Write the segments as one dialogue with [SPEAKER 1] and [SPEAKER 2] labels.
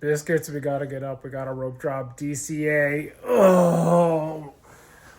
[SPEAKER 1] Biscuits, we gotta get up. We gotta rope drop DCA. Oh,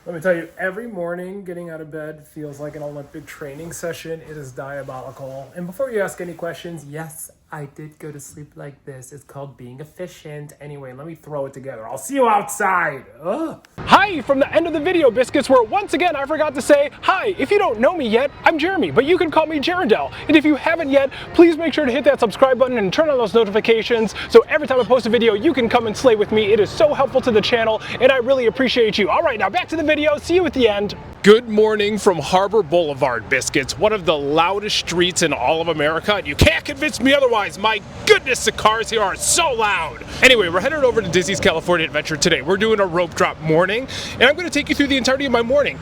[SPEAKER 1] let me tell you, every morning getting out of bed feels like an Olympic training session. It is diabolical. And before you ask any questions, yes, I did go to sleep like this. It's called being efficient. Anyway, let me throw it together. I'll see you outside. Ugh. Hi from the end of the video, Biscuits, where once again I forgot to say, hi, if you don't know me yet, I'm Jeremy, but you can call me Gerardell. And if you haven't yet, please make sure to hit that subscribe button and turn on those notifications so every time I post a video, you can come and slay with me. It is so helpful to the channel, and I really appreciate you. All right, now back to the video. See you at the end. Good morning from Harbor Boulevard, Biscuits, one of the loudest streets in all of America, and you can't convince me otherwise. My goodness, the cars here are so loud. Anyway, we're headed over to Disney's California Adventure today. We're doing a rope drop morning, and I'm going to take you through the entirety of my morning.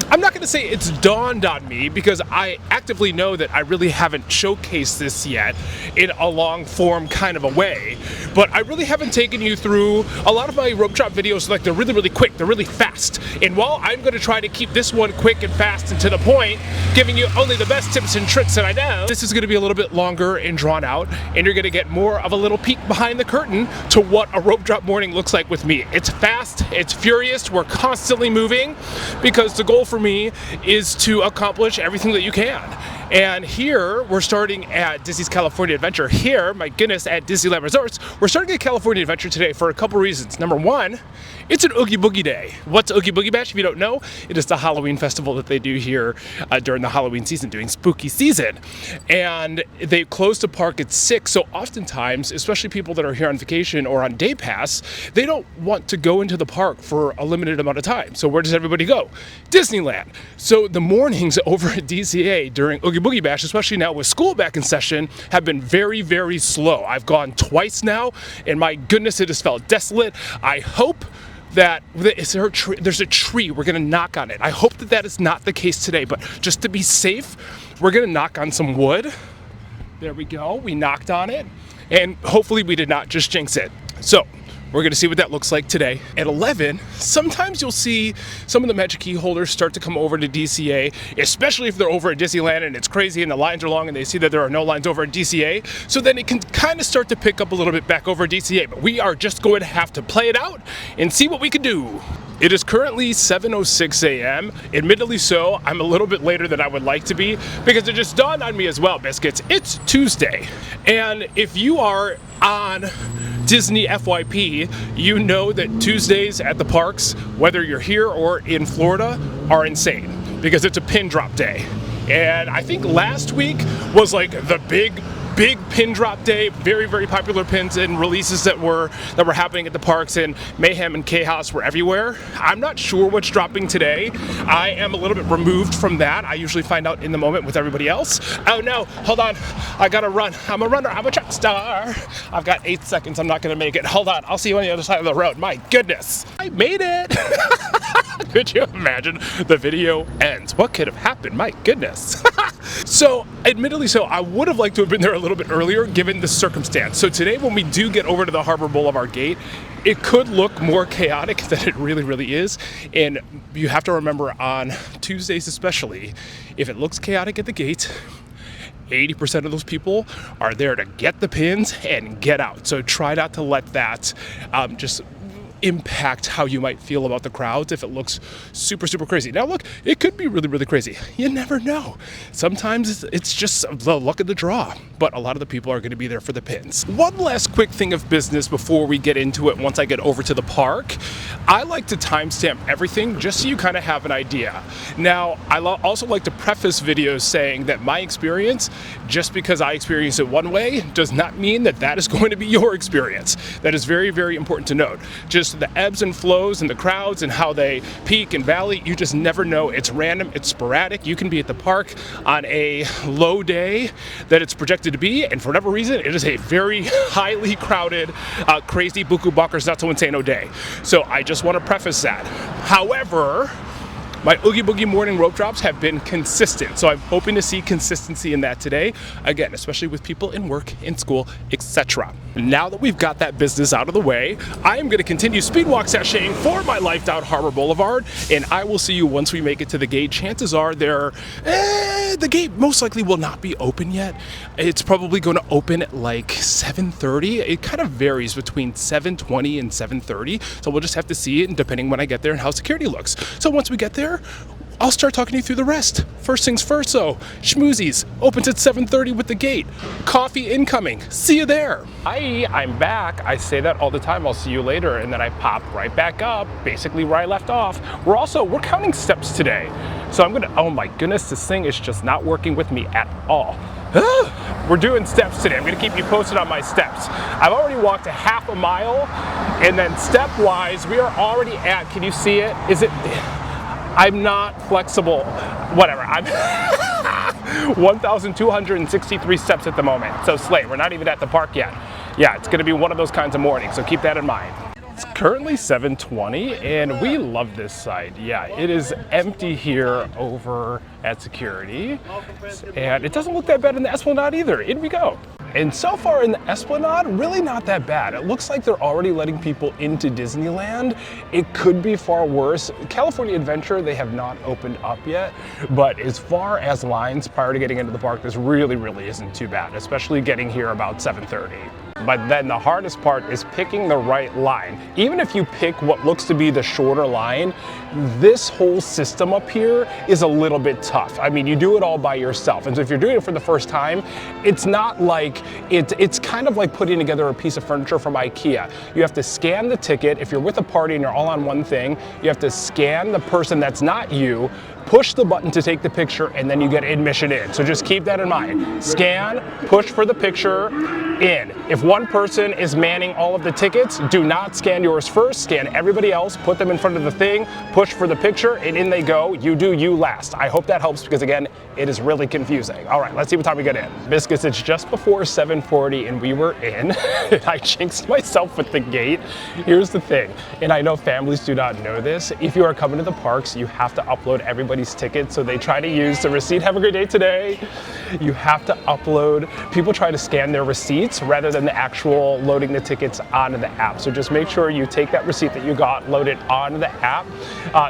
[SPEAKER 1] I'm not going to say it's dawned on me because I actively know that I really haven't showcased this yet in a long form kind of a way, but I really haven't taken you through a lot of my rope drop videos. Like, they're really quick, they're really fast, and while I'm going to try to keep this one quick and fast and to the point, giving you only the best tips and tricks that I know, this is going to be a little bit longer and drawn out, and you're going to get more of a little peek behind the curtain to what a rope drop morning looks like with me. It's fast, it's furious, we're constantly moving because the goal for me is to accomplish everything that you can. And here, we're starting at Disney's California Adventure. Here, my goodness, at Disneyland Resorts, we're starting at California Adventure today for a couple reasons. Number one, it's an Oogie Boogie Day. What's Oogie Boogie Bash? If you don't know, it is the Halloween festival that they do here during the Halloween season, doing spooky season. And they close the park at 6, so oftentimes, especially people that are here on vacation or on day pass, they don't want to go into the park for a limited amount of time. So where does everybody go? Disneyland. So the mornings over at DCA during Oogie Boogie Bash, especially now with school back in session, have been very slow. I've gone twice now, and my goodness, it has felt desolate. I hope that there's a tree, we're gonna knock on it. I hope that is not the case today, but just to be safe, we're gonna knock on some wood. There we go, we knocked on it, and hopefully we did not just jinx it. So we're going to see what that looks like today. At 11, sometimes you'll see some of the Magic Key holders start to come over to DCA, especially if they're over at Disneyland and it's crazy and the lines are long and they see that there are no lines over at DCA. So then it can kind of start to pick up a little bit back over at DCA. But we are just going to have to play it out and see what we can do. It is currently 7:06 a.m. Admittedly so, I'm a little bit later than I would like to be because it just dawned on me as well, Biscuits. It's Tuesday. And if you are on Disney FYP, you know that Tuesdays at the parks, whether you're here or in Florida, are insane because it's a pin drop day. And I think last week was like the big pin drop day. Very popular pins and releases that were happening at the parks, and mayhem and chaos were everywhere. I'm not sure what's dropping today. I am a little bit removed from that. I usually find out in the moment with everybody else. Oh no, hold on, I gotta run. I'm a runner, I'm a track star. I've got 8 seconds, I'm not gonna make it. Hold on, I'll see you on the other side of the road. My goodness, I made it. Could you imagine the video ends? What could have happened? My goodness. So, admittedly so, I would have liked to have been there a little bit earlier given the circumstance. So today when we do get over to the Harbor Boulevard gate, it could look more chaotic than it really is. And you have to remember on Tuesdays especially, if it looks chaotic at the gate, 80% of those people are there to get the pins and get out. So try not to let that just impact how you might feel about the crowds if it looks super crazy. Now look, it could be really crazy. You never know. Sometimes it's just the luck of the draw, but a lot of the people are going to be there for the pins. One last quick thing of business before we get into it once I get over to the park. I like to timestamp everything just so you kind of have an idea. Now, I also like to preface videos saying that my experience, just because I experience it one way, does not mean that that is going to be your experience. That is very important to note. Just the ebbs and flows and the crowds and how they peak and valley, you just never know. It's random, it's sporadic. You can be at the park on a low day that it's projected to be, and for whatever reason, it is a very highly crowded, crazy, buku bonkers, not so insano day. So I just want to preface that. However, my Oogie Boogie morning rope drops have been consistent, so I'm hoping to see consistency in that today. Again, especially with people in work, in school, etc. Now that we've got that business out of the way, I am going to continue speedwalk sashaying for my life down Harbor Boulevard, and I will see you once we make it to the gate. Chances are the gate most likely will not be open yet. It's probably going to open at like 7:30. It kind of varies between 7:20 and 7:30, so we'll just have to see it, and depending when I get there and how security looks. So once we get there, I'll start talking you through the rest. First things first, though, Schmoozies opens at 7:30 with the gate. Coffee incoming. See you there. Hi, I'm back. I say that all the time. I'll see you later, and then I pop right back up, basically where I left off. We're counting steps today. So I'm gonna, oh my goodness, this thing is just not working with me at all. We're doing steps today. I'm gonna keep you posted on my steps. I've already walked a half a mile, and then step-wise, we are already at, can you see it? I'm not flexible, whatever. I'm 1,263 steps at the moment. So slay, we're not even at the park yet. Yeah, it's gonna be one of those kinds of mornings, so keep that in mind. It's currently 7:20 and we love this site. Yeah, it is empty here over at security. And it doesn't look that bad in the Esplanade either. In we go. And so far in the Esplanade, really not that bad. It looks like they're already letting people into Disneyland. It could be far worse. California Adventure, they have not opened up yet, but as far as lines prior to getting into the park, this really isn't too bad, especially getting here about 7:30. But then the hardest part is picking the right line. Even if you pick what looks to be the shorter line, this whole system up here is a little bit tough. I mean, you do it all by yourself. And so if you're doing it for the first time, it's not like, it's kind of like putting together a piece of furniture from IKEA. You have to scan the ticket. If you're with a party and you're all on one thing, you have to scan the person that's not you, push the button to take the picture, and then you get admission in. So just keep that in mind. Scan, push for the picture, in. If one person is manning all of the tickets, do not scan yours first, scan everybody else, put them in front of the thing, push for the picture, and in they go. You do you last. I hope that helps because again, it is really confusing. All right, let's see what time we get in. Biscuits, it's just before 7:40 and we were in. I jinxed myself with the gate. Here's the thing, and I know families do not know this. If you are coming to the parks, you have to upload everybody's ticket, so they try to use the receipt. Have a great day today. You have to upload. People try to scan their receipts rather than the actual loading the tickets onto the app. So just make sure you take that receipt that you got, load it onto the app,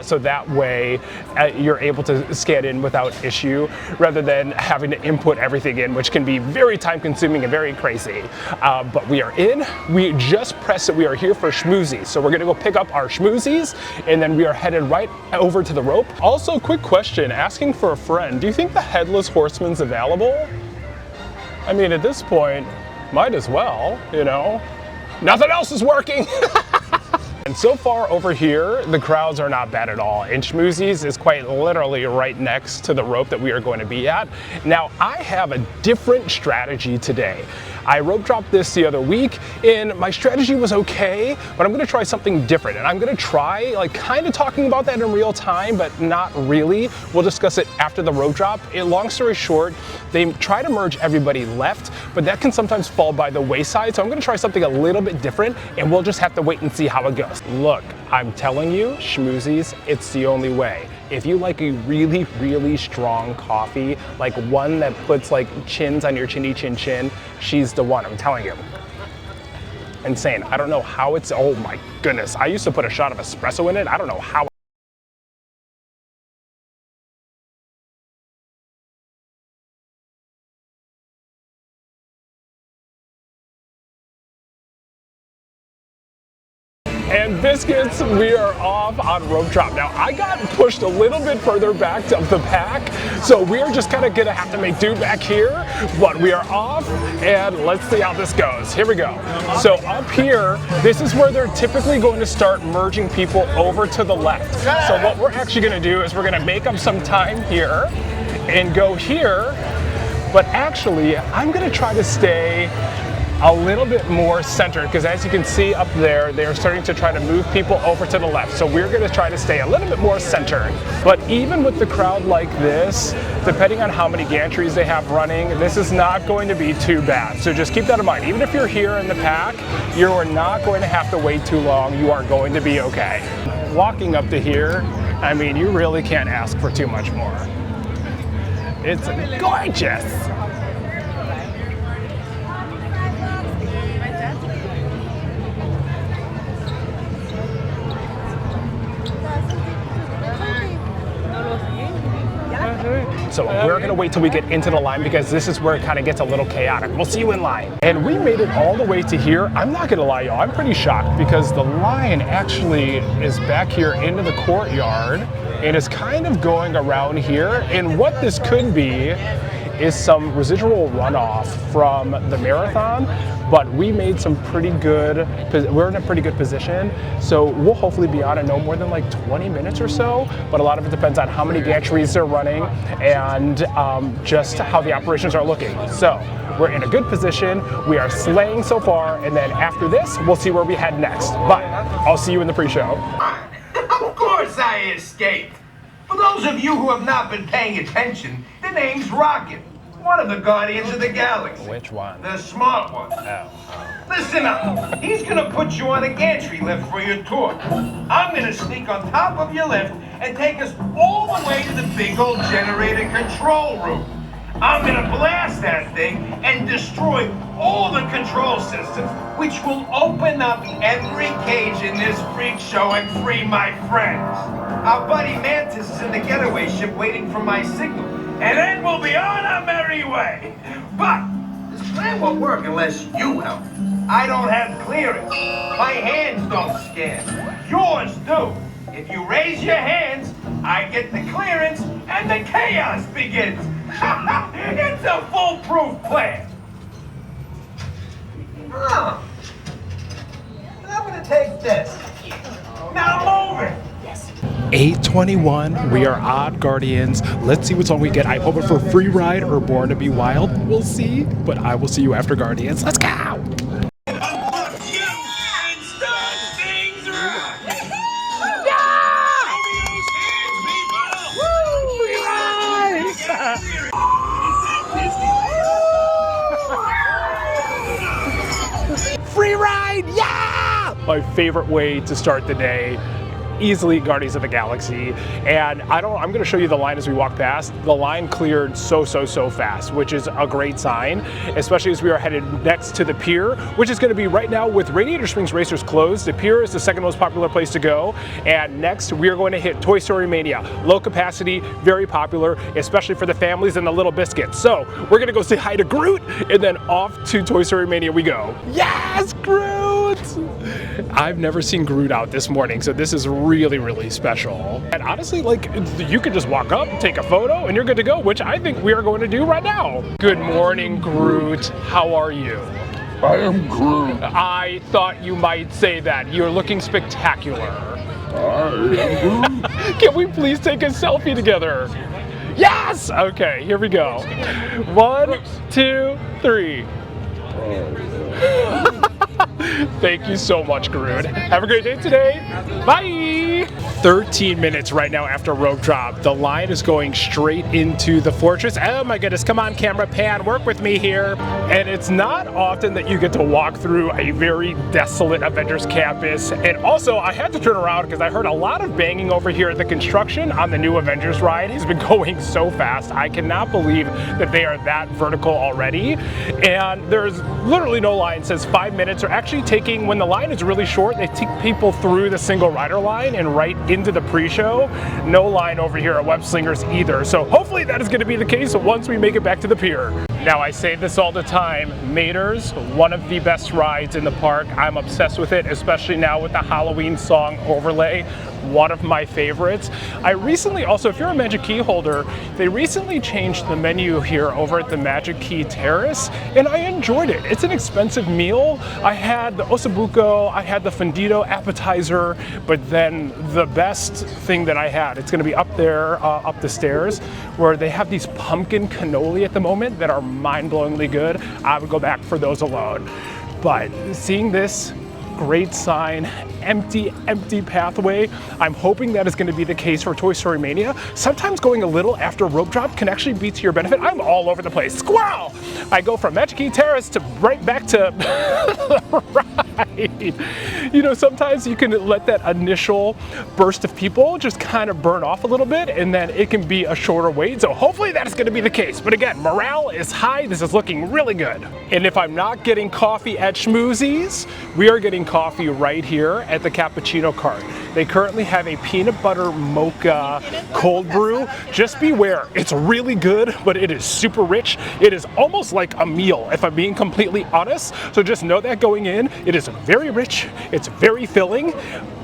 [SPEAKER 1] so that way you're able to scan in without issue, rather than having to input everything in, which can be very time consuming and very crazy. But we are in, we just pressed it, we are here for schmoozies. So we're gonna go pick up our schmoozies and then we are headed right over to the rope. Also, quick question, asking for a friend, do you think the Headless Horseman's available? I mean, at this point, might as well, you know? Nothing else is working! And so far over here, the crowds are not bad at all. And Schmoozies is quite literally right next to the rope that we are going to be at. Now, I have a different strategy today. I rope dropped this the other week and my strategy was okay, but I'm gonna try something different. And I'm gonna try like kind of talking about that in real time, but not really. We'll discuss it after the rope drop. Long story short, they try to merge everybody left, but that can sometimes fall by the wayside. So I'm gonna try something a little bit different and we'll just have to wait and see how it goes. Look, I'm telling you, Schmoozies, it's the only way. If you like a really strong coffee, like one that puts like chins on your chinny chin chin, she's the one, I'm telling you. Insane. I don't know how it's, oh my goodness. I used to put a shot of espresso in it. I don't know how. And Biscuits, we are off on rope drop. Now, I got pushed a little bit further back to the pack, so we're just kind of gonna have to make do back here, but we are off, and let's see how this goes. Here we go. So up here, this is where they're typically going to start merging people over to the left. So what we're actually gonna do is we're gonna make up some time here and go here, but actually, I'm gonna try to stay a little bit more centered, because as you can see up there, they're starting to try to move people over to the left. So we're going to try to stay a little bit more centered. But even with the crowd like this, depending on how many gantries they have running, this is not going to be too bad. So just keep that in mind. Even if you're here in the pack, you are not going to have to wait too long. You are going to be okay. Walking up to here, I mean, you really can't ask for too much more. It's gorgeous. So we're gonna wait till we get into the line because this is where it kind of gets a little chaotic. We'll see you in line. And we made it all the way to here. I'm not gonna lie, y'all, I'm pretty shocked because the line actually is back here into the courtyard and is kind of going around here. And what this could be is some residual runoff from the marathon, but we made some pretty good, we're in a pretty good position, so we'll hopefully be on in no more than like 20 minutes or so, but a lot of it depends on how many gantries they're running and just how the operations are looking. So we're in a good position, we are slaying so far, and then after this, we'll see where we head next. But I'll see you in the pre-show.
[SPEAKER 2] Of course I escaped. For those of you who have not been paying attention, the name's Rocket, one of the Guardians of the Galaxy.
[SPEAKER 1] Which one?
[SPEAKER 2] The smart one.
[SPEAKER 1] Oh.
[SPEAKER 2] Listen up. He's gonna put you on a gantry lift for your tour. I'm gonna sneak on top of your lift and take us all the way to the big old generator control room. I'm gonna blast that thing and destroy all the control systems, which will open up every cage in this freak show and free my friends. Our buddy Mantis is in the getaway ship waiting for my signal, and then we'll be on our merry way. But this plan won't work unless you help. I don't have clearance. My hands don't scan. Yours do. If you raise your hands, I get the clearance and the chaos begins. It's a foolproof plan. Huh. I'm gonna take this. Now move it.
[SPEAKER 1] 8:21, we are on Guardians. Let's see what song we get. I'm hoping for Free Ride or Born to Be Wild. We'll see, but I will see you after Guardians. Let's go! Free ride, yeah! My favorite way to start the day. Easily Guardians of the Galaxy, and I'm gonna show you the line as we walk past. The line cleared so fast, which is a great sign, especially as we are headed next to the pier, which is gonna be right now with Radiator Springs Racers closed. The pier is the second most popular place to go, and next we are going to hit Toy Story Mania. Low capacity, very popular, especially for the families and the little biscuits. So we're gonna go say hi to Groot, and then off to Toy Story Mania we go. Yes, Groot! I've never seen Groot out this morning, so this is really special. And honestly, like, you could just walk up, take a photo, and you're good to go, which I think we are going to do right now. Good morning, Groot. How are you?
[SPEAKER 3] I am Groot.
[SPEAKER 1] I thought you might say that. You're looking spectacular.
[SPEAKER 3] I am Groot.
[SPEAKER 1] Can we please take a selfie together? Yes! Okay, here we go. 1, 2, 3. Thank you so much, Groot. Have a great day today. Bye! 13 minutes right now after rope drop. The line is going straight into the fortress. Oh my goodness, come on camera, pan, work with me here. And it's not often that you get to walk through a very desolate Avengers campus. And also, I had to turn around because I heard a lot of banging over here. The construction on the new Avengers ride has been going so fast. I cannot believe that they are that vertical already. And there's literally no line. It says 5 minutes, or actually taking, when the line is really short, they take people through the single rider line and right into the pre-show. No line over here at Web Slingers either. So hopefully that is going to be the case once we make it back to the pier. Now, I say this all the time, Mater's one of the best rides in the park. I'm obsessed with it, especially now with the Halloween song overlay. One of my favorites. I recently also, if you're a Magic Key holder, they recently changed the menu here over at the Magic Key Terrace, and I enjoyed it. It's an expensive meal. I had the ossobuco, I had the fundido appetizer, but then the best thing that I had, it's gonna be up there, up the stairs, where they have these pumpkin cannoli at the moment that are mind-blowingly good. I would go back for those alone. But seeing this, great sign, empty pathway. I'm hoping that is going to be the case for Toy Story Mania. Sometimes going a little after rope drop can actually be to your benefit. I'm all over the place. Squirrel! I go from Magic Key Terrace to right back to You know, sometimes you can let that initial burst of people just kind of burn off a little bit, and then it can be a shorter wait. So hopefully that's going to be the case. But again, morale is high. This is looking really good. And if I'm not getting coffee at Schmoozies, we are getting coffee right here at the Cappuccino Cart. They currently have a peanut butter mocha cold brew. Just beware, it's really good, but it is super rich. It is almost like a meal, if I'm being completely honest. So just know that going in, it is very rich, it's very filling,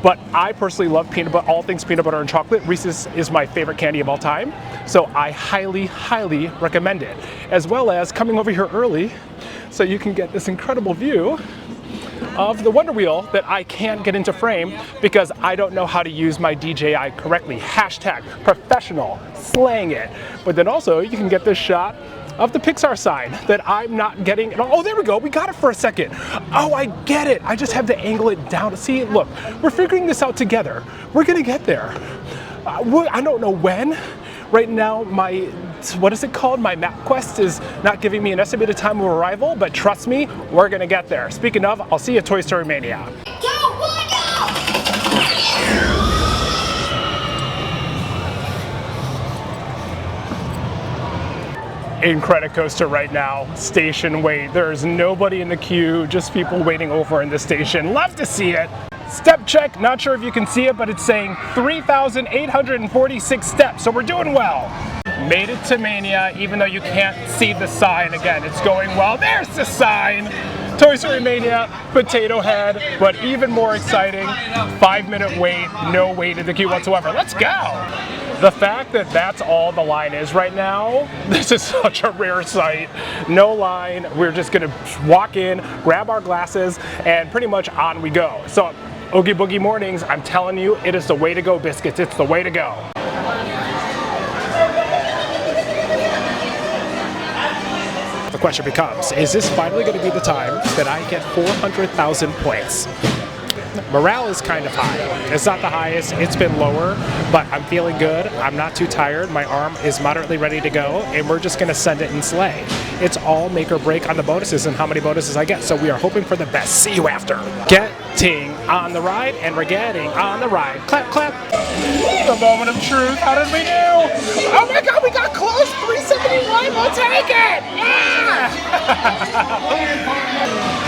[SPEAKER 1] but I personally love peanut butter, all things peanut butter and chocolate. Reese's is my favorite candy of all time, so I highly, highly recommend it. As well as coming over here early, so you can get this incredible view of the Wonder Wheel that I can't get into frame because I don't know how to use my DJI correctly. Hashtag professional, slaying it. But then also you can get this shot of the Pixar sign that I'm not getting. Oh, there we go. We got it for a second. Oh, I get it. I just have to angle it down. See, look, we're figuring this out together. We're going to get there. I don't know when. Right now, my, what is it called? My MapQuest is not giving me an estimated time of arrival, but trust me, we're gonna get there. Speaking of, I'll see you at Toy Story Mania. Incredicoaster right now, station wait. There's nobody in the queue, just people waiting over in the station. Love to see it. Step check, not sure if you can see it, but it's saying 3,846 steps, so we're doing well. Made it to Mania, even though you can't see the sign. Again, it's going well. There's the sign! Toy Story Mania, Potato Head, but even more exciting, 5-minute wait, no wait in the queue whatsoever. Let's go! The fact that that's all the line is right now, this is such a rare sight. No line, we're just gonna walk in, grab our glasses, and pretty much on we go. So, Oogie Boogie Mornings, I'm telling you, it is the way to go, Biscuits. It's the way to go. The question becomes, is this finally going to be the time that I get 400,000 points? Morale is kind of high. It's not the highest, it's been lower, but I'm feeling good. I'm not too tired. My arm is moderately ready to go, and we're just going to send it and slay. It's all make or break on the bonuses and how many bonuses I get, so we are hoping for the best. See you after. Getting on the ride, and we're getting on the ride. Clap, clap. The moment of truth. How did we do? Oh my god, we got close. 371. We'll take it. Yeah!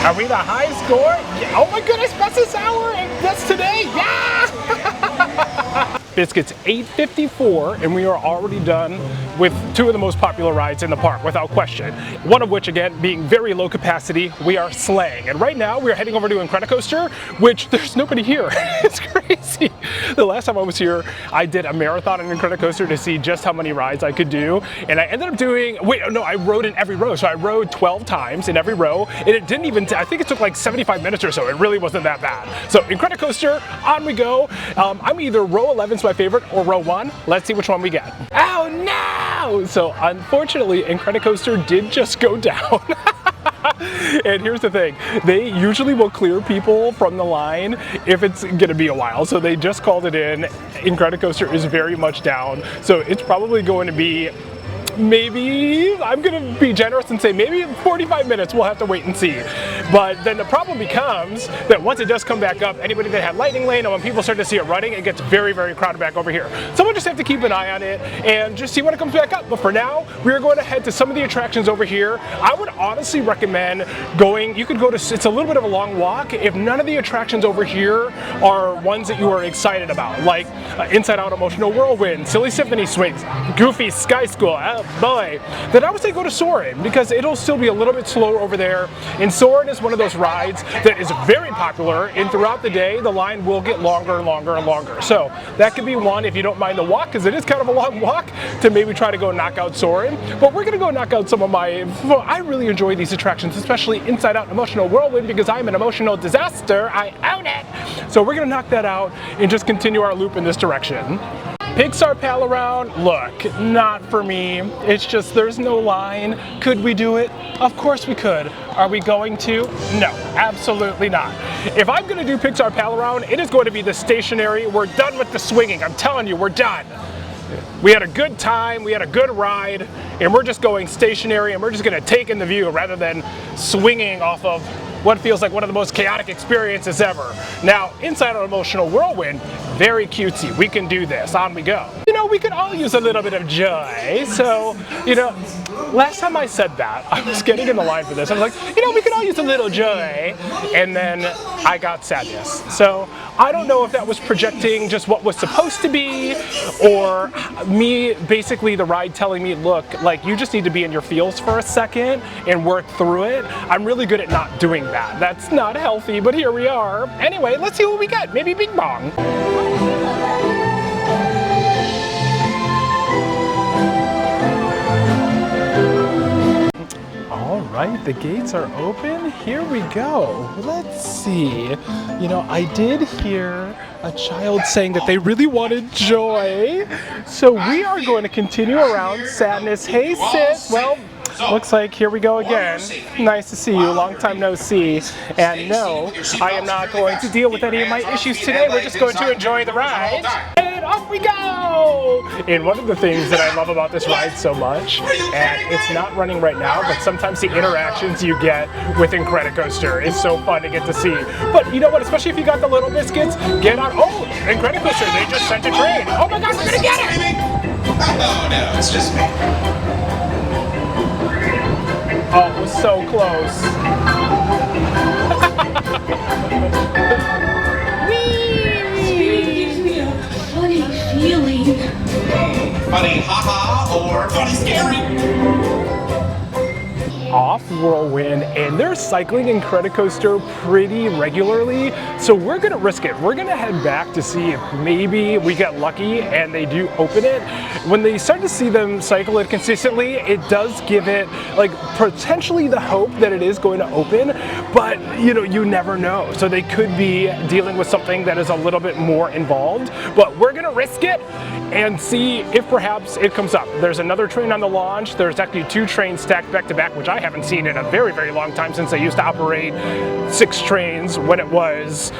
[SPEAKER 1] Are we the high score? Yeah. Oh my goodness, best this hour and best today. Yeah! Biscuits, 8:54, and we are already done with two of the most popular rides in the park, without question. One of which, again, being very low capacity, we are slaying. And right now, we are heading over to Incredicoaster, which there's nobody here. It's crazy. The last time I was here, I did a marathon in Incredicoaster to see just how many rides I could do. And I ended up doing, I rode in every row. So I rode 12 times in every row, and it didn't even, I think it took like 75 minutes or so. It really wasn't that bad. So Incredicoaster, on we go. I'm either row 11's my favorite or row 1. Let's see which one we get. Oh no! So unfortunately, Incredicoaster did just go down. And here's the thing, they usually will clear people from the line if it's gonna be a while. So they just called it in. Incredicoaster is very much down. So it's probably going to be maybe, I'm gonna be generous and say maybe 45 minutes, we'll have to wait and see. But then the problem becomes that once it does come back up, anybody that had Lightning Lane, and when people start to see it running, it gets very, very crowded back over here. So we'll just have to keep an eye on it and just see when it comes back up. But for now, we're going to head to some of the attractions over here. I would honestly recommend going, you could go to, it's a little bit of a long walk, if none of the attractions over here are ones that you are excited about, like Inside Out Emotional Whirlwind, Silly Symphony Swings, Goofy Sky School, boy, then I would say go to Soarin, because it'll still be a little bit slower over there. And Soarin is one of those rides that is very popular, and throughout the day the line will get longer and longer and longer. So that could be one if you don't mind the walk, because it is kind of a long walk, to maybe try to go knock out Soarin. But we're gonna go knock out some of my, I really enjoy these attractions, especially Inside Out Emotional Whirlwind, because I'm an emotional disaster. I own it. So we're gonna knock that out and just continue our loop in this direction. Pixar Pal Around, look, not for me. It's just there's no line. Could we do it? Of course we could. Are we going to? No, absolutely not. If I'm gonna do Pixar Pal Around, it is going to be the stationary. We're done with the swinging. I'm telling you, we're done. We had a good time, we had a good ride, and we're just going stationary, and we're just gonna take in the view rather than swinging off of what feels like one of the most chaotic experiences ever. Now, inside our emotional whirlwind, very cutesy. We can do this. On we go. You know, we could all use a little bit of joy. So, you know, last time I said that, I was getting in the line for this. I was like, you know, we could all use a little joy. And then I got sadness. So I don't know if that was projecting just what was supposed to be, or me, basically the ride telling me, look, like you just need to be in your feels for a second and work through it. I'm really good at not doing that. That's not healthy, but here we are. Anyway, let's see what we get. Maybe Bing Bong. All right, the gates are open. Here we go. Let's see. You know, I did hear a child saying that they really wanted joy. So we are going to continue around sadness. Hey, sis. Well, looks like here we go again. Nice to see you. Long time no see. And no, I am not going to deal with any of my issues today. We're just going to enjoy the ride. And off we go! And one of the things that I love about this ride so much, and it's not running right now, but sometimes the interactions you get with Incredicoaster is so fun to get to see. But you know what, especially if you got the little biscuits, get on, oh, Incredicoaster, they just sent a train. Oh my gosh, we're gonna get it!
[SPEAKER 4] Oh no, it's just me.
[SPEAKER 1] Oh, it was so close.
[SPEAKER 5] Gives me a funny feeling.
[SPEAKER 4] Funny haha or funny scary.
[SPEAKER 1] Off Whirlwind, and they're cycling Incredicoaster pretty regularly, so we're gonna risk it. We're gonna head back to see if maybe we get lucky and they do open it. When they start to see them cycle it consistently, it does give it like potentially the hope that it is going to open, but you know, you never know. So they could be dealing with something that is a little bit more involved, but we're gonna risk it and see if perhaps it comes up. There's another train on the launch. There's actually 2 trains stacked back to back, which I haven't seen in a very, very long time, since they used to operate 6 trains when it was,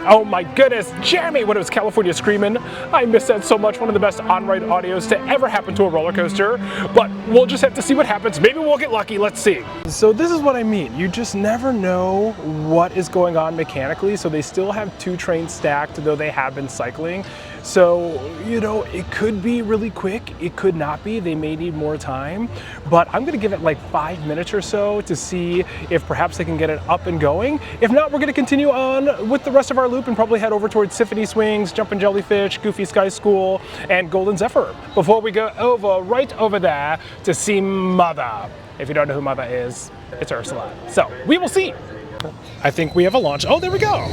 [SPEAKER 1] oh my goodness, Jeremy, when it was California Screamin'. I miss that so much. One of the best on-ride audios to ever happen to a roller coaster. But we'll just have to see what happens. Maybe we'll get lucky. Let's see. So this is what I mean. You just never know what is going on mechanically. So they still have 2 trains stacked, though they have been cycling. So, you know, it could be really quick. It could not be. They may need more time. But I'm going to give it like 5 minutes or so to see if perhaps they can get it up and going. If not, we're going to continue on with the rest of our loop and probably head over towards Symphony Swings, Jumpin' Jellyfish, Goofy Sky School, and Golden Zephyr before we go right over there to see Mother. If you don't know who Mother is, it's Ursula. So we will see. I think we have a launch. Oh, there we go.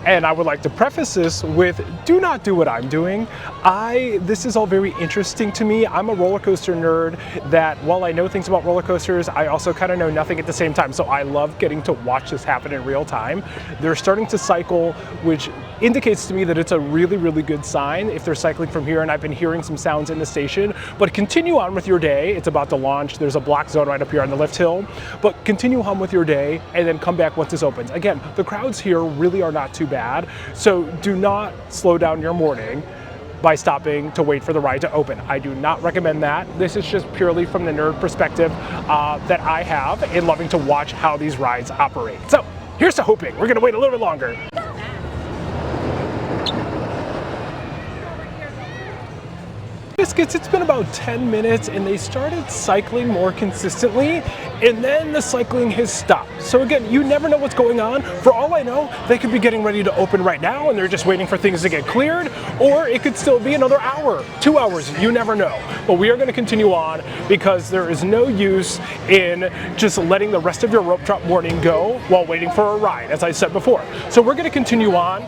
[SPEAKER 1] And I would like to preface this with, do not do what I'm doing. This is all very interesting to me. I'm a roller coaster nerd that, while I know things about roller coasters, I also kind of know nothing at the same time. So I love getting to watch this happen in real time. They're starting to cycle, which indicates to me that it's a really, really good sign if they're cycling from here, and I've been hearing some sounds in the station. But continue on with your day. It's about to launch. There's a block zone right up here on the lift hill. But continue on with your day and then come back once this opens. Again, the crowds here really are not too bad. So do not slow down your morning by stopping to wait for the ride to open. I do not recommend that. This is just purely from the nerd perspective that I have in loving to watch how these rides operate. So here's to hoping. We're gonna wait a little bit longer. Biscuits, it's been about 10 minutes and they started cycling more consistently, and then the cycling has stopped. So again, you never know what's going on. For all I know, they could be getting ready to open right now and they're just waiting for things to get cleared, or it could still be another hour, 2 hours, you never know. But we are going to continue on because there is no use in just letting the rest of your rope drop morning go while waiting for a ride, as I said before. So we're going to continue on.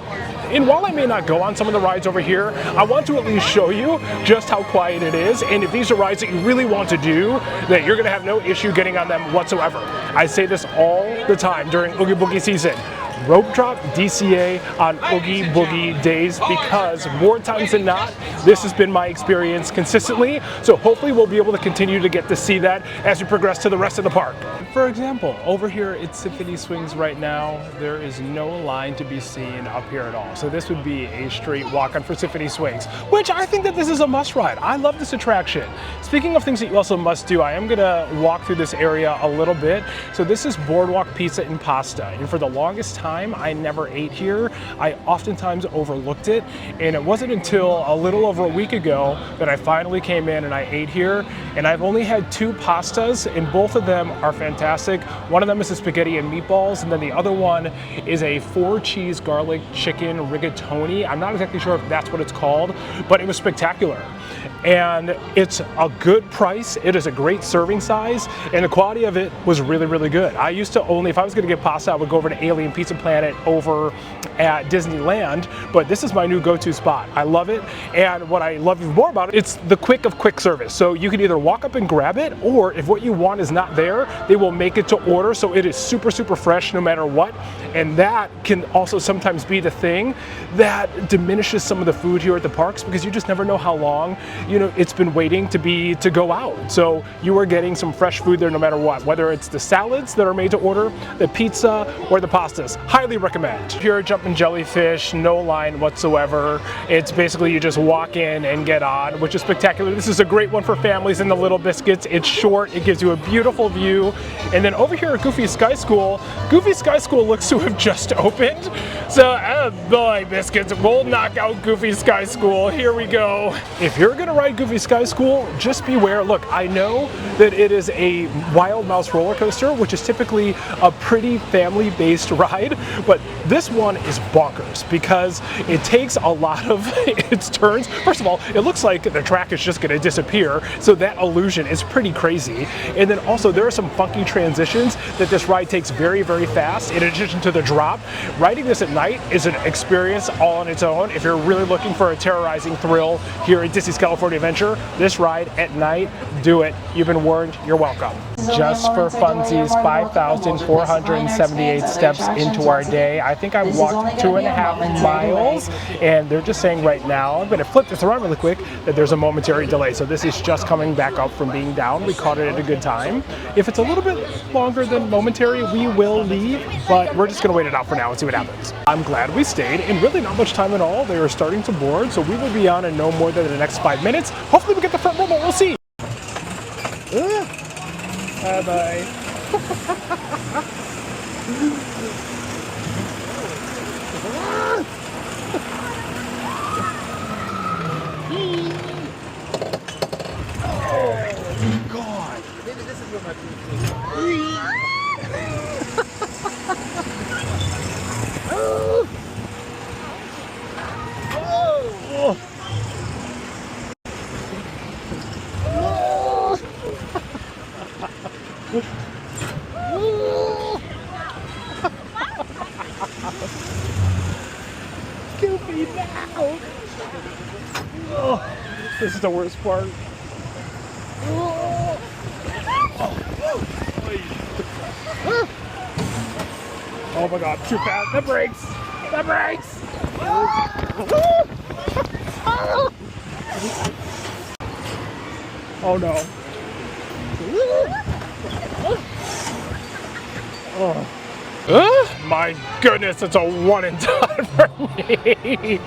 [SPEAKER 1] And while I may not go on some of the rides over here, I want to at least show you just how quiet it is, and if these are rides that you really want to do, that you're going to have no issue getting on them whatsoever. I say this all the time during Oogie Boogie season. rope drop DCA on Oogie Boogie days, because more times than not, this has been my experience consistently. So hopefully we'll be able to continue to get to see that as we progress to the rest of the park. For example, over here at Symphony Swings right now, there is no line to be seen up here at all. So this would be a straight walk-on for Symphony Swings, which I think that this is a must ride. I love this attraction. Speaking of things that you also must do, I am gonna walk through this area a little bit. So this is Boardwalk Pizza and Pasta. And for the longest time, I never ate here. I oftentimes overlooked it. And it wasn't until a little over a week ago that I finally came in and I ate here. And I've only had 2 pastas, and both of them are fantastic. One of them is a spaghetti and meatballs, and then the other one is a 4-cheese garlic chicken rigatoni. I'm not exactly sure if that's what it's called, but it was spectacular. And it's a good price. It is a great serving size, and the quality of it was really, really good. I used to only, if I was gonna get pasta, I would go over to Alien Pizza Planet over at Disneyland, but this is my new go-to spot. I love it, and what I love even more about it, it's the quick service. So you can either walk up and grab it, or if what you want is not there, they will make it to order, so it is super, super fresh no matter what. And that can also sometimes be the thing that diminishes some of the food here at the parks, because you just never know how long, you know, it's been waiting to go out. So you are getting some fresh food there no matter what, whether it's the salads that are made to order, the pizza, or the pastas. Highly recommend. Here at Jumpin' Jellyfish, no line whatsoever. It's basically you just walk in and get on, which is spectacular. This is a great one for families in the Little Biscuits. It's short, it gives you a beautiful view. And then over here at Goofy Sky School looks to have just opened. So, oh boy, Biscuits, we'll knock out Goofy Sky School. Here we go. If you're gonna ride Goofy Sky School, just beware. Look, I know that it is a Wild Mouse roller coaster, which is typically a pretty family-based ride, but this one is bonkers because it takes a lot of its turns. First of all, it looks like the track is just gonna disappear, so that illusion is pretty crazy. And then also there are some funky transitions that this ride takes very, very fast. In addition to the drop, riding this at night is an experience all on its own. If you're really looking for a terrorizing thrill here at Disney's California Adventure, this ride at night, do it. You've been warned, you're welcome. Just for funsies, 5,478 steps into our day. I think I walked 2.5 miles, and they're just saying right now, I'm gonna flip this around really quick, that there's a momentary delay. So this is just coming back up from being down. We caught it at a good time. If it's a little bit longer than momentary, we will leave, but we're just gonna wait it out for now and see what happens. I'm glad we stayed, and really not much time at all. They are starting to board, so we will be on in no more than the next 5 minutes. Hopefully we get the front row, but we'll see. Bye-bye. Oh, God. Maybe this is what my Oh. Goofy now! Oh, this is the worst part. Oh my God, too fast. The brakes! The brakes! Oh no. Oh. My goodness, it's a one and done for me.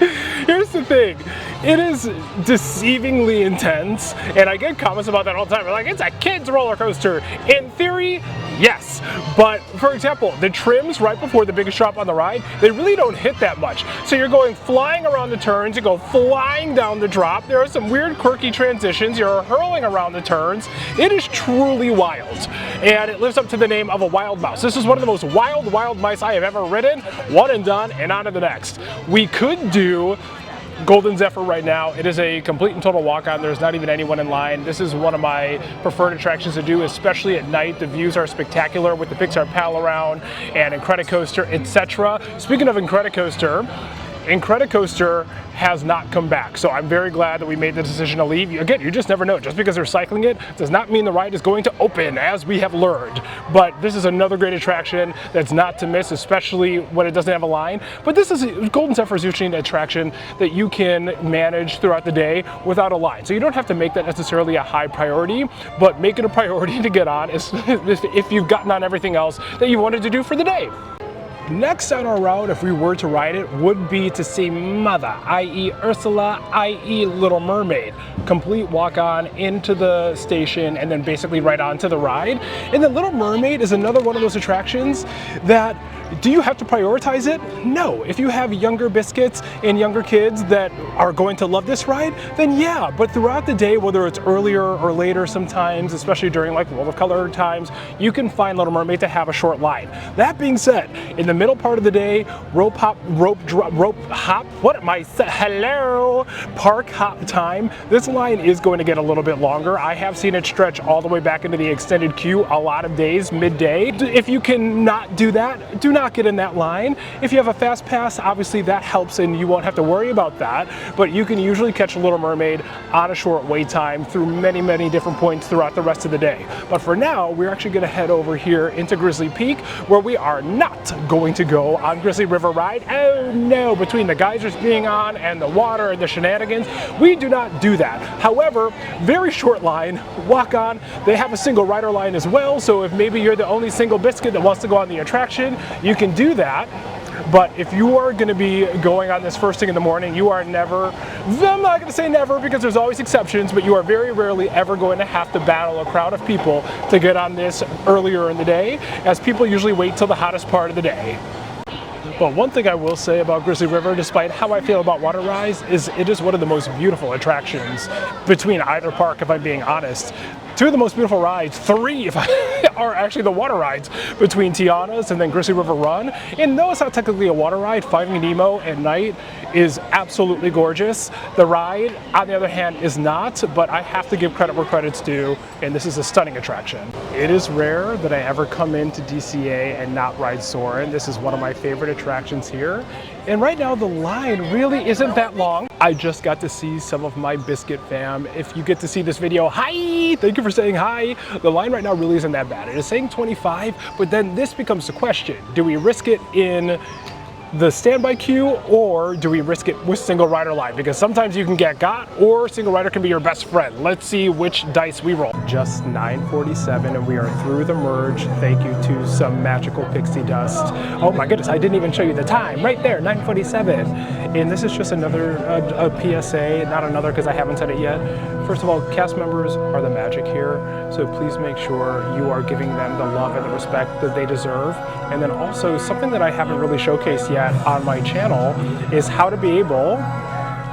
[SPEAKER 1] Here's the thing. It is deceivingly intense, and I get comments about that all the time. They're like, it's a kid's roller coaster. In theory, yes. But for example, the trims right before the biggest drop on the ride, they really don't hit that much. So you're going flying around the turns, you go flying down the drop. There are some weird quirky transitions. You're hurling around the turns. It is truly wild. And it lives up to the name of a wild mouse. This is one of the most wild mice I have ever ridden. One and done, and on to the next. We could do Golden Zephyr right now. It is a complete and total walk-on. There's not even anyone in line. This is one of my preferred attractions to do, especially at night. The views are spectacular with the Pixar Pal around and Incredicoaster, etc. Speaking of Incredicoaster, Incredicoaster has not come back. So I'm very glad that we made the decision to leave. Again, you just never know. Just because they're cycling it does not mean the ride is going to open, as we have learned. But this is another great attraction that's not to miss, especially when it doesn't have a line. But this is, Golden Zephyr is usually an attraction that you can manage throughout the day without a line. So you don't have to make that necessarily a high priority, but make it a priority to get on if you've gotten on everything else that you wanted to do for the day. Next on our route, if we were to ride it, would be to see Mother, i.e. Ursula, i.e. Little Mermaid. Complete walk on into the station and then basically right onto the ride. And then Little Mermaid is another one of those attractions that, do you have to prioritize it? No. If you have younger biscuits and younger kids that are going to love this ride, then yeah. But throughout the day, whether it's earlier or later sometimes, especially during like World of Color times, you can find Little Mermaid to have a short line. That being said, in the middle part of the day, rope hop, what am I saying? Hello, park hop time. This line is going to get a little bit longer. I have seen it stretch all the way back into the extended queue a lot of days, midday. If you can not do that, do not get in that line. If you have a fast pass, obviously that helps and you won't have to worry about that, but you can usually catch a Little Mermaid on a short wait time through many, many different points throughout the rest of the day. But for now, we're actually going to head over here into Grizzly Peak, where we are not going to go on Grizzly River Ride. Oh no, between the geysers being on and the water and the shenanigans, we do not do that. However, very short line, walk on. They have a single rider line as well, so if maybe you're the only single biscuit that wants to go on the attraction, you can do that. But if you are going to be going on this first thing in the morning, you are never, I'm not going to say never because there's always exceptions, but you are very rarely ever going to have to battle a crowd of people to get on this earlier in the day, as people usually wait till the hottest part of the day. But one thing I will say about Grizzly River, despite how I feel about water rides, is it is one of the most beautiful attractions between either park, if I'm being honest. Two of the most beautiful rides, three are actually the water rides between Tiana's and then Grizzly River Run. And though it's not technically a water ride, Finding Nemo at night is absolutely gorgeous. The ride, on the other hand, is not, but I have to give credit where credit's due, and this is a stunning attraction. It is rare that I ever come into DCA and not ride Soarin'. This is one of my favorite attractions here. And right now the line really isn't that long. I just got to see some of my biscuit fam. If you get to see this video, hi! Thank you for saying hi. The line right now really isn't that bad. It is saying 25, but then this becomes the question. Do we risk it in the standby queue, or do we risk it with single rider line? Because sometimes you can get got, or single rider can be your best friend. Let's see which dice we roll. Just 9:47 and we are through the merge. Thank you to some magical pixie dust. Oh my goodness, I didn't even show you the time. Right there, 9:47. And this is just another a PSA, not another because I haven't said it yet. First of all, cast members are the magic here, so please make sure you are giving them the love and the respect that they deserve. And then also, something that I haven't really showcased yet on my channel is how to be able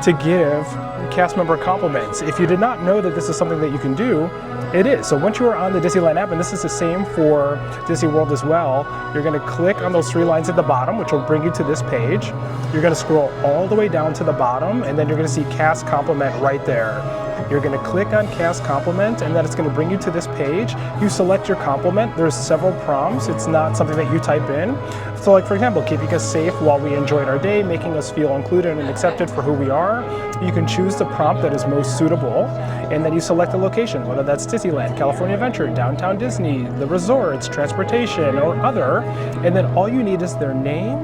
[SPEAKER 1] to give cast member compliments. If you did not know that this is something that you can do, it is. So once you are on the Disneyland app, and this is the same for Disney World as well, you're going to click on those three lines at the bottom, which will bring you to this page. You're going to scroll all the way down to the bottom, and then you're going to see cast compliment right there. You're going to click on cast compliment, and then it's going to bring you to this page. You select your compliment. There's several prompts. It's not something that you type in. So like, for example, keeping us safe while we enjoyed our day, making us feel included and accepted for who we are. You can choose the prompt that is most suitable, and then you select a location, whether that's Disneyland, California Adventure, Downtown Disney, the resorts, transportation, or other. And then all you need is their name,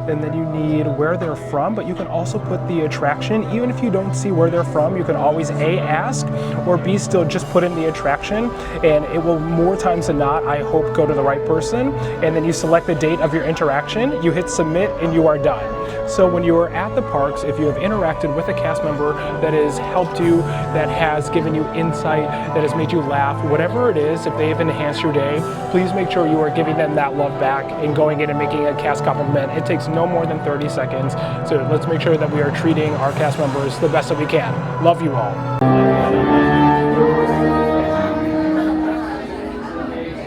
[SPEAKER 1] and then you need where they're from, but you can also put the attraction. Even if you don't see where they're from, you can always A, ask, or B, still just put in the attraction, and it will more times than not, I hope, go to the right person. And then you select the date of your interaction, you hit submit, and you are done. So when you are at the parks, if you have interacted with a cast member that has helped you, that has given you insight, that has made you laugh, whatever it is, if they have enhanced your day, please make sure you are giving them that love back and going in and making a cast compliment. It takes no more than 30 seconds. So let's make sure that we are treating our cast members the best that we can. Love you all.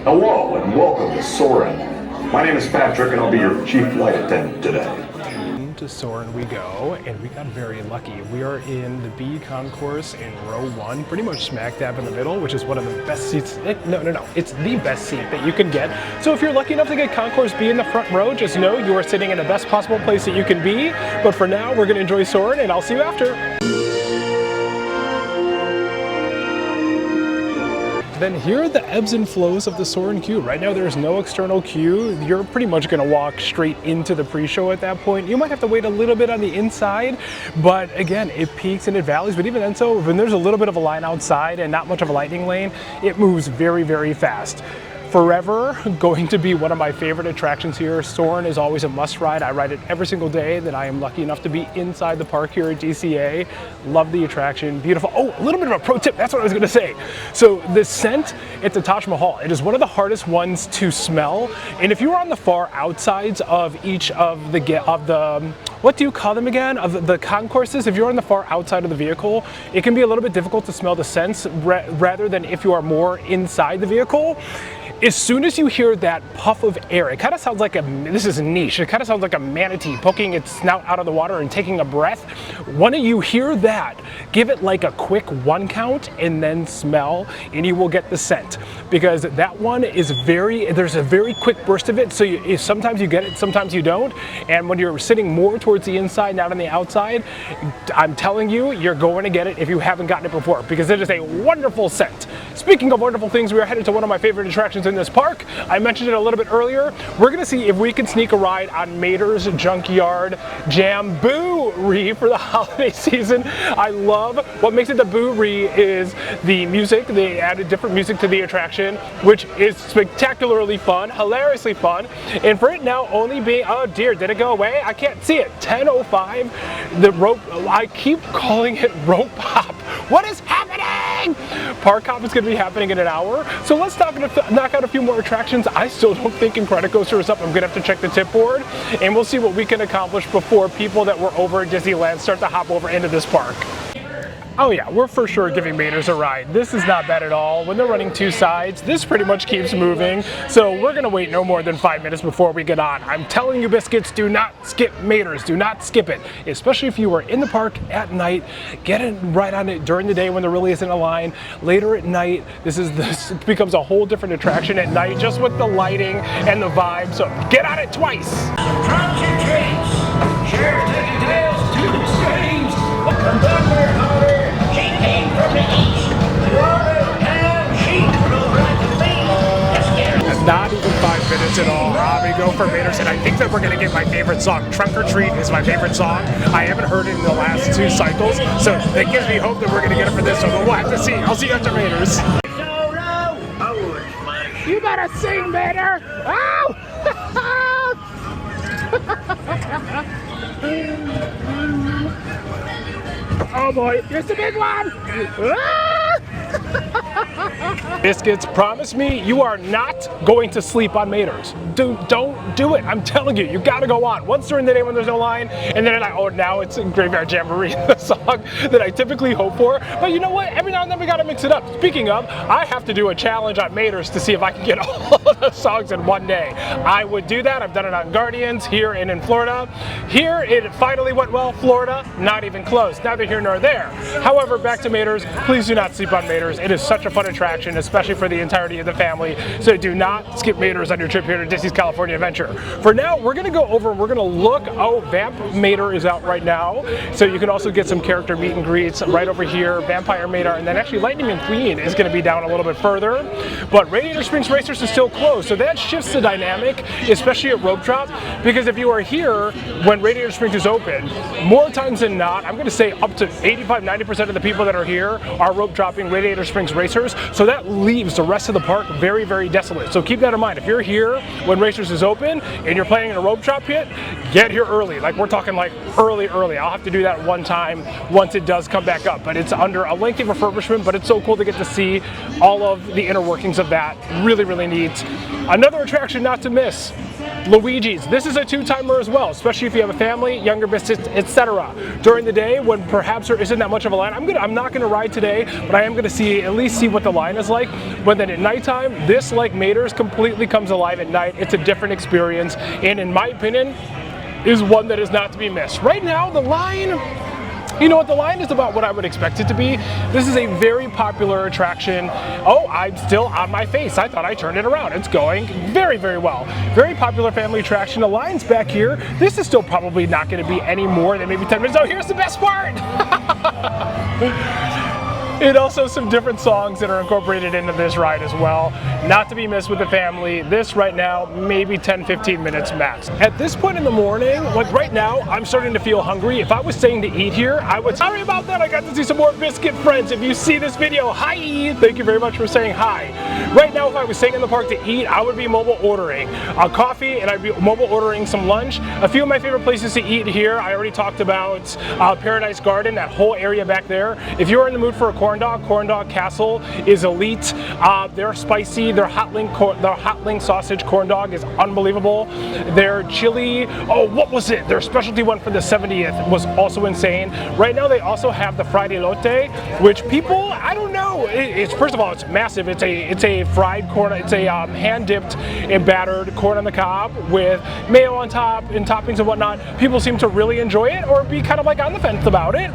[SPEAKER 6] Hello and welcome to Soarin'. My name is Patrick and I'll be your chief flight attendant today.
[SPEAKER 1] to Soarin we go, and we got very lucky. We are in the B concourse in row 1, pretty much smack dab in the middle, which is one of the best seats. No, it's the best seat that you can get. So if you're lucky enough to get concourse B in the front row, just know you are sitting in the best possible place that you can be. But for now, we're gonna enjoy Soarin, and I'll see you after. Then here are the ebbs and flows of the Soarin queue. Right now there's no external queue. You're pretty much gonna walk straight into the pre-show at that point. You might have to wait a little bit on the inside, but again, it peaks and it valleys. But even then, so when there's a little bit of a line outside and not much of a lightning lane, it moves very, very fast. Forever going to be one of my favorite attractions here. Soarin is always a must ride. I ride it every single day that I am lucky enough to be inside the park here at DCA. Love the attraction, beautiful. Oh, a little bit of a pro tip, that's what I was gonna say. So the scent at the Taj Mahal, it is one of the hardest ones to smell. And if you are on the far outsides of each of the, what do you call them again? Of the concourses, if you're on the far outside of the vehicle, it can be a little bit difficult to smell the scents rather than if you are more inside the vehicle. As soon as you hear that puff of air, it kind of sounds like this is niche, it kind of sounds like a manatee poking its snout out of the water and taking a breath. When you hear that, give it like a quick 1 count and then smell, and you will get the scent. Because that one is there's a very quick burst of it, so sometimes you get it, sometimes you don't. And when you're sitting more towards the inside, not on the outside, I'm telling you, you're going to get it if you haven't gotten it before, because it is a wonderful scent. Speaking of wonderful things, we are headed to one of my favorite attractions in this park. I mentioned it a little bit earlier. We're gonna see if we can sneak a ride on Mater's Junkyard Jamboree for the holiday season. I love what makes it the Boo-ree is the music. They added different music to the attraction, which is spectacularly fun, hilariously fun. And for it now only being, oh dear, did it go away? I can't see it. 10:05, the rope, I keep calling it rope hop. What is happening? Park hop is going to be happening in an hour. So let's knock out a few more attractions. I still don't think Incredicoaster is up. I'm going to have to check the tip board, and we'll see what we can accomplish before people that were over at Disneyland start to hop over into this park. Oh yeah, we're for sure giving Mater's a ride. This is not bad at all. When they're running 2 sides, this pretty much keeps moving. So we're gonna wait no more than 5 minutes before we get on. I'm telling you, biscuits, do not skip Mater's. Do not skip it. Especially if you are in the park at night. Get it right on it during the day when there really isn't a line. Later at night, this becomes a whole different attraction at night, just with the lighting and the vibe. So get on it twice.
[SPEAKER 6] Trunks and treats, share taking tales to the streams. Welcome back, Howdy. She came from the east. She flew like a bee.
[SPEAKER 1] Not even 5 minutes at all. We go for Mater's, and I think that we're gonna get my favorite song. Trunk or Treat is my favorite song. I haven't heard it in the last 2 cycles, so that gives me hope that we're gonna get it for this one, but we'll have to see. I'll see you after Mater's. You better sing, Mater! Oh! Oh boy, here's the big one! Biscuits, promise me you are not going to sleep on Mater's. Don't do it. I'm telling you, you gotta go on. Once during the day when there's no line, and then at night, oh, now it's Graveyard Jamboree, the song that I typically hope for. But you know what? Every now and then we gotta mix it up. Speaking of, I have to do a challenge on Mater's to see if I can get all of the songs in one day. I would do that. I've done it on Guardians here and in Florida. Here it finally went well. Florida, not even close. Neither here nor there. However, back to Mater's. Please do not sleep on Mater's. It is such a fun attraction, especially for the entirety of the family. So do not skip Mater's on your trip here to Disney's California Adventure. For now, we're gonna go over and we're gonna look. Oh, Vamp Mater is out right now. So you can also get some character meet and greets right over here. Vampire Mater, and then actually Lightning McQueen is gonna be down a little bit further. But Radiator Springs Racers is still closed. So that shifts the dynamic, especially at Rope Drop, because if you are here when Radiator Springs is open, more times than not, I'm gonna say up to 85–90% of the people that are here are rope dropping Radiator Springs Racers. So that leaves the rest of the park very, very desolate. So keep that in mind. If you're here when Racers is open and you're planning a rope drop hit, get here early. Like we're talking like early. I'll have to do that one time once it does come back up. But it's under a lengthy refurbishment, but it's so cool to get to see all of the inner workings of that. Really, really neat. Another attraction not to miss, Luigi's. This is a 2-timer as well, especially if you have a family, younger biscuits, etc. During the day when perhaps there isn't that much of a line, I'm not gonna ride today, but I am gonna at least see what the line is like. But then at nighttime, this, like Mater's, completely comes alive at night. It's a different experience, and in my opinion, is one that is not to be missed. Right now, the line, you know what, the line is about what I would expect it to be. This is a very popular attraction. Oh, I'm still on my face. I thought I turned it around. It's going very, very well. Very popular family attraction. The line's back here. This is still probably not going to be any more than maybe 10 minutes. Oh, here's the best part. And also some different songs that are incorporated into this ride as well. Not to be missed with the family. This right now, maybe 10-15 minutes max. At this point in the morning, like right now, I'm starting to feel hungry. If I was staying to eat here, I would, sorry about that, I got to see some more biscuit friends. If you see this video, hi! Thank you very much for saying hi. Right now, if I was staying in the park to eat, I would be mobile ordering a coffee and I'd be mobile ordering some lunch. A few of my favorite places to eat here, I already talked about Paradise Garden, that whole area back there. If you're in the mood for a corn dog Castle is elite. They're spicy. Their hot link sausage corn dog is unbelievable. Their chili, oh, what was it? Their specialty one for the 70th was also insane. Right now they also have the fried elote, which people, I don't know. It's first of all, it's massive. It's a fried corn. It's a hand dipped and battered corn on the cob with mayo on top and toppings and whatnot. People seem to really enjoy it or be kind of like on the fence about it.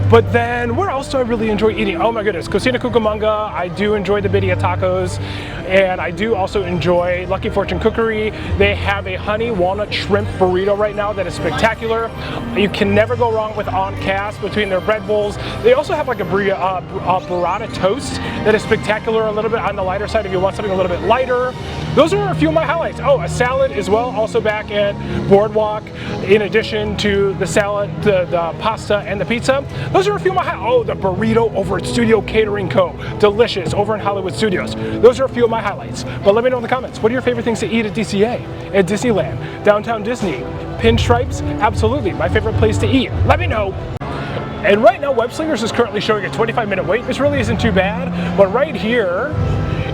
[SPEAKER 1] But then where else do I really enjoy eating? Oh my goodness, Cocina Cucamonga. I do enjoy the birria tacos, and I do also enjoy Lucky Fortune Cookery. They have a honey walnut shrimp burrito right now that is spectacular. You can never go wrong with on cast between their bread bowls. They also have like a burrata toast that is spectacular, a little bit on the lighter side if you want something a little bit lighter. Those are a few of my highlights. Oh, a salad as well, also back at Boardwalk, in addition to the salad, the pasta, and the pizza. Those are a few of my highlights. Oh, the burrito over at Studio Catering Co. Delicious, over in Hollywood Studios. Those are a few of my highlights. But let me know in the comments, what are your favorite things to eat at DCA, at Disneyland, Downtown Disney? Pinstripes? Absolutely, my favorite place to eat. Let me know. And right now, Web Slingers is currently showing a 25-minute wait. This really isn't too bad, but right here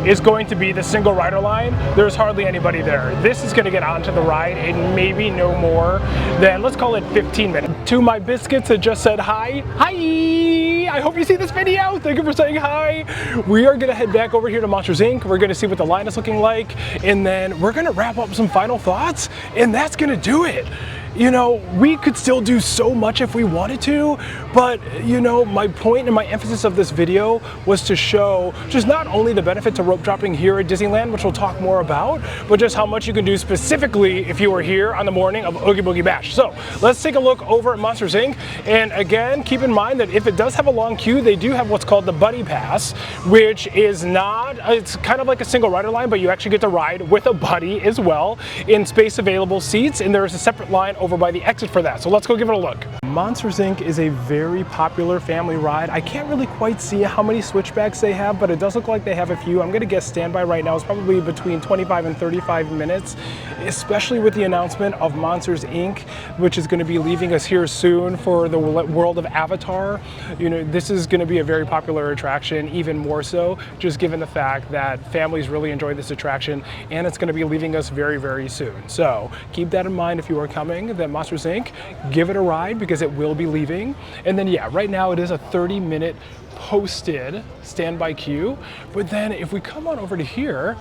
[SPEAKER 1] is going to be the single rider line. There's hardly anybody there. This is gonna get onto the ride in maybe no more than, let's call it 15 minutes. To my biscuits that just said hi, hi! I hope you see this video. Thank you for saying hi. We are gonna head back over here to Monsters Inc. We're gonna see what the line is looking like, and then we're gonna wrap up some final thoughts, and that's gonna do it. You know, we could still do so much if we wanted to, but you know, my point and my emphasis of this video was to show just not only the benefit to rope dropping here at Disneyland, which we'll talk more about, but just how much you can do specifically if you were here on the morning of Oogie Boogie Bash. So let's take a look over at Monsters Inc. And again, keep in mind that if it does have a long queue, they do have what's called the Buddy Pass, which is not, it's kind of like a single rider line, but you actually get to ride with a buddy as well in space available seats, and there is a separate line over by the exit for that. So let's go give it a look. Monsters Inc. is a very popular family ride. I can't really quite see how many switchbacks they have, but it does look like they have a few. I'm gonna guess standby right now is probably between 25 and 35 minutes, especially with the announcement of Monsters Inc., which is gonna be leaving us here soon for the world of Avatar. You know, this is gonna be a very popular attraction, even more so, just given the fact that families really enjoy this attraction, and it's gonna be leaving us very, very soon. So keep that in mind if you are coming, that Monsters Inc., give it a ride because it will be leaving. And then yeah, right now it is a 30-minute posted standby queue. But then if we come on over to here,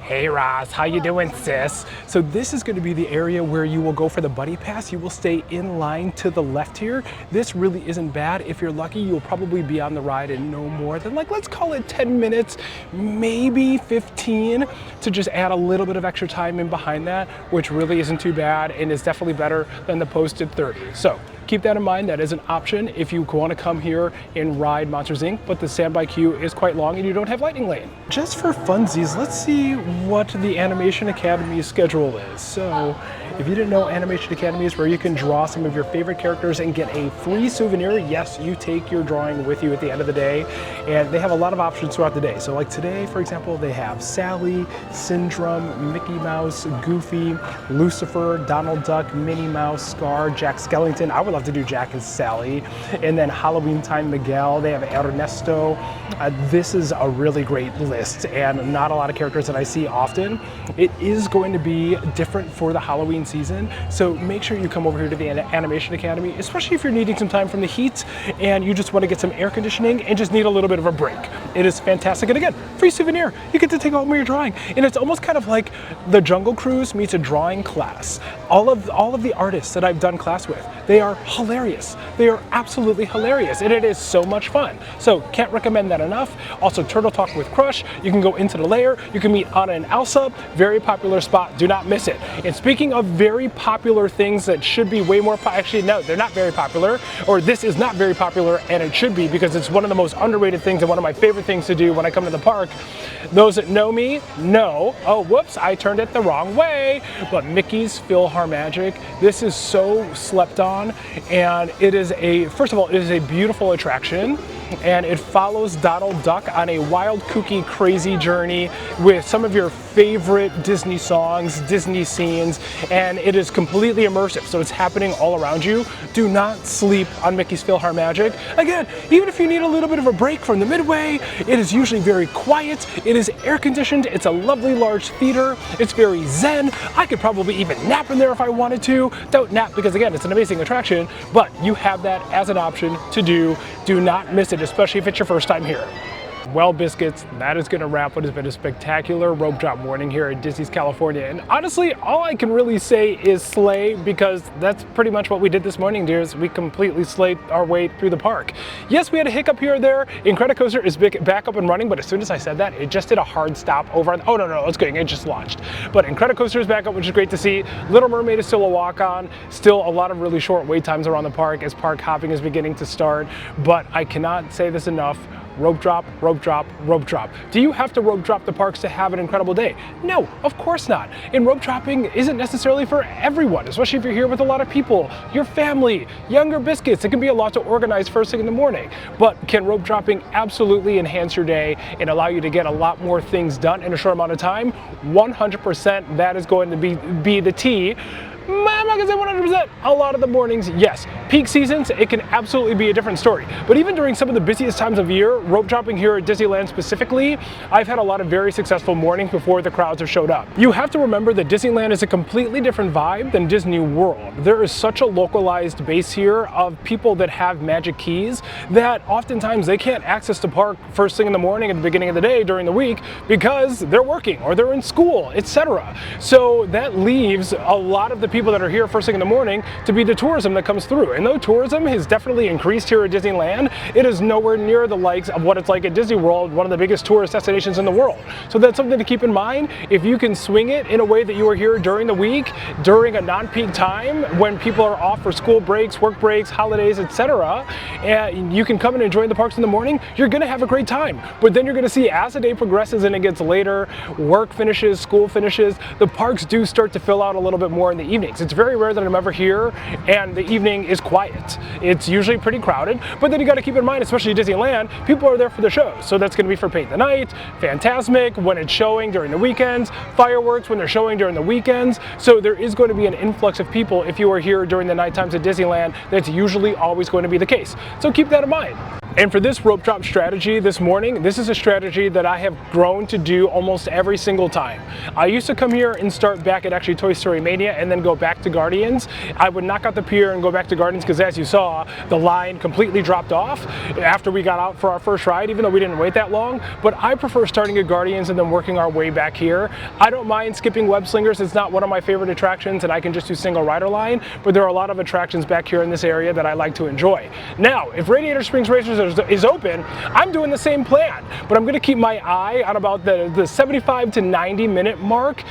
[SPEAKER 1] hey Roz, how you doing, sis? So this is going to be the area where you will go for the Buddy Pass. You will stay in line to the left here. This really isn't bad. If you're lucky, you'll probably be on the ride in no more than, like, let's call it 10 minutes, maybe 15, to just add a little bit of extra time in behind that, which really isn't too bad and is definitely better than the posted 30. So keep that in mind. That is an option if you want to come here and ride Monsters Inc., but the standby queue is quite long and you don't have Lightning Lane. Just for funsies, let's see what the Animation Academy's schedule is. So if you didn't know, Animation Academy is where you can draw some of your favorite characters and get a free souvenir. Yes, you take your drawing with you at the end of the day, and they have a lot of options throughout the day. So like today, for example, they have Sally, Syndrome, Mickey Mouse, Goofy, Lucifer, Donald Duck, Minnie Mouse, Scar, Jack Skellington. I would love to do Jack and Sally. And then Halloween Time Miguel, they have Ernesto. This is a really great list and not a lot of characters that I see often. It is going to be different for the Halloween season, so make sure you come over here to the Animation Academy, especially if you're needing some time from the heat and you just want to get some air conditioning and just need a little bit of a break. It is fantastic. And again, free souvenir. You get to take home when you're drawing. And it's almost kind of like the Jungle Cruise meets a drawing class. All of the artists that I've done class with, they are hilarious. They are absolutely hilarious. And it is so much fun. So can't recommend that enough. Also, Turtle Talk with Crush. You can go into the layer. You can meet Anna and Elsa. Very popular spot. Do not miss it. And speaking of very popular things that should be way more actually, no, they're not very popular, or this is not very popular, and it should be because it's one of the most underrated things and one of my favorite things to do when I come to the park. Those that know me know, oh, whoops, I turned it the wrong way, but Mickey's PhilharMagic, this is so slept on, and it is first of all, it is a beautiful attraction, and it follows Donald Duck on a wild, kooky, crazy journey with some of your favorite Disney songs, Disney scenes, and it is completely immersive, so it's happening all around you. Do not sleep on Mickey's PhilharMagic. Again, even if you need a little bit of a break from the Midway, it is usually very quiet, it is air conditioned, it's a lovely large theater, it's very zen. I could probably even nap in there if I wanted to. Don't nap because again, it's an amazing attraction, but you have that as an option to do. Do not miss it, especially if it's your first time here. Well, biscuits, that is going to wrap what has been a spectacular rope drop morning here at Disney's California. And honestly, all I can really say is slay, because that's pretty much what we did this morning, dears. We completely slayed our way through the park. Yes, we had a hiccup here or there. Incredicoaster is back up and running, but as soon as I said that, it just did a hard stop over on, oh no, it's good, it just launched. But Incredicoaster is back up, which is great to see. Little Mermaid is still a walk-on. Still a lot of really short wait times around the park as park hopping is beginning to start. But I cannot say this enough. Rope drop, rope drop, rope drop. Do you have to rope drop the parks to have an incredible day? No, of course not. And rope dropping isn't necessarily for everyone, especially if you're here with a lot of people, your family, younger biscuits. It can be a lot to organize first thing in the morning. But can rope dropping absolutely enhance your day and allow you to get a lot more things done in a short amount of time? 100% that is going to be the T. I'm not gonna say 100%. A lot of the mornings, yes. Peak seasons, it can absolutely be a different story. But even during some of the busiest times of year, rope dropping here at Disneyland specifically, I've had a lot of very successful mornings before the crowds have showed up. You have to remember that Disneyland is a completely different vibe than Disney World. There is such a localized base here of people that have magic keys that oftentimes they can't access the park first thing in the morning at the beginning of the day during the week because they're working or they're in school, etc. So that leaves a lot of the people that are here first thing in the morning to be the tourism that comes through. And though tourism has definitely increased here at Disneyland, it is nowhere near the likes of what it's like at Disney World, one of the biggest tourist destinations in the world. So that's something to keep in mind. If you can swing it in a way that you are here during the week, during a non-peak time when people are off for school breaks, work breaks, holidays, etc., and you can come and enjoy the parks in the morning, you're going to have a great time. But then you're going to see as the day progresses and it gets later, work finishes, school finishes, the parks do start to fill out a little bit more in the evening. It's very rare that I'm ever here and the evening is quiet. It's usually pretty crowded, but then you got to keep in mind, especially Disneyland, people are there for the shows. So that's going to be for Paint the Night, Fantasmic when it's showing during the weekends, fireworks when they're showing during the weekends. So there is going to be an influx of people if you are here during the night times at Disneyland. That's usually always going to be the case. So keep that in mind. And for this rope drop strategy this morning, this is a strategy that I have grown to do almost every single time. I used to come here and start back at actually Toy Story Mania and then go back to Guardians. I would knock out the pier and go back to Guardians because as you saw, the line completely dropped off after we got out for our first ride, even though we didn't wait that long. But I prefer starting at Guardians and then working our way back here. I don't mind skipping Web Slingers. It's not one of my favorite attractions and I can just do single rider line, but there are a lot of attractions back here in this area that I like to enjoy. Now, if Radiator Springs Racers is open, I'm doing the same plan, but I'm going to keep my eye on about the 75 to 90 minute mark.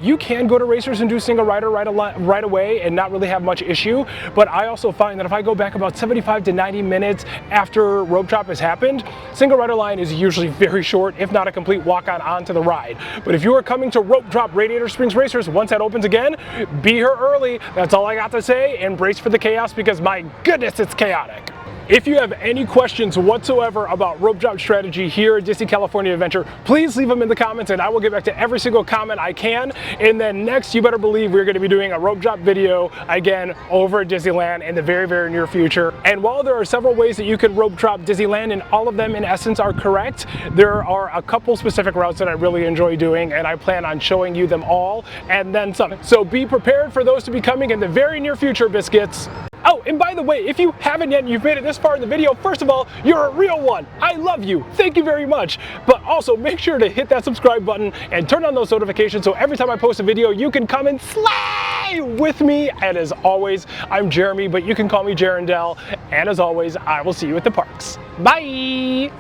[SPEAKER 1] You can go to Racers and do single rider right away and not really have much issue, but I also find that if I go back about 75 to 90 minutes after rope drop has happened, single rider line is usually very short, if not a complete walk-on onto the ride. But if you are coming to rope drop Radiator Springs Racers once that opens again, be here early. That's all I got to say, and brace for the chaos because my goodness, it's chaotic. If you have any questions whatsoever about rope drop strategy here at Disney California Adventure, please leave them in the comments and I will get back to every single comment I can. And then next, you better believe we're going to be doing a rope drop video again over at Disneyland in the very, very near future. And while there are several ways that you can rope drop Disneyland and all of them in essence are correct, there are a couple specific routes that I really enjoy doing and I plan on showing you them all and then some. So be prepared for those to be coming in the very near future, biscuits. Oh, and by the way, if you haven't yet and you've made it this far in the video, first of all, you're a real one. I love you. Thank you very much. But also make sure to hit that subscribe button and turn on those notifications so every time I post a video, you can come and slay with me. And as always, I'm Jeremy, but you can call me Jarendell. And as always, I will see you at the parks. Bye.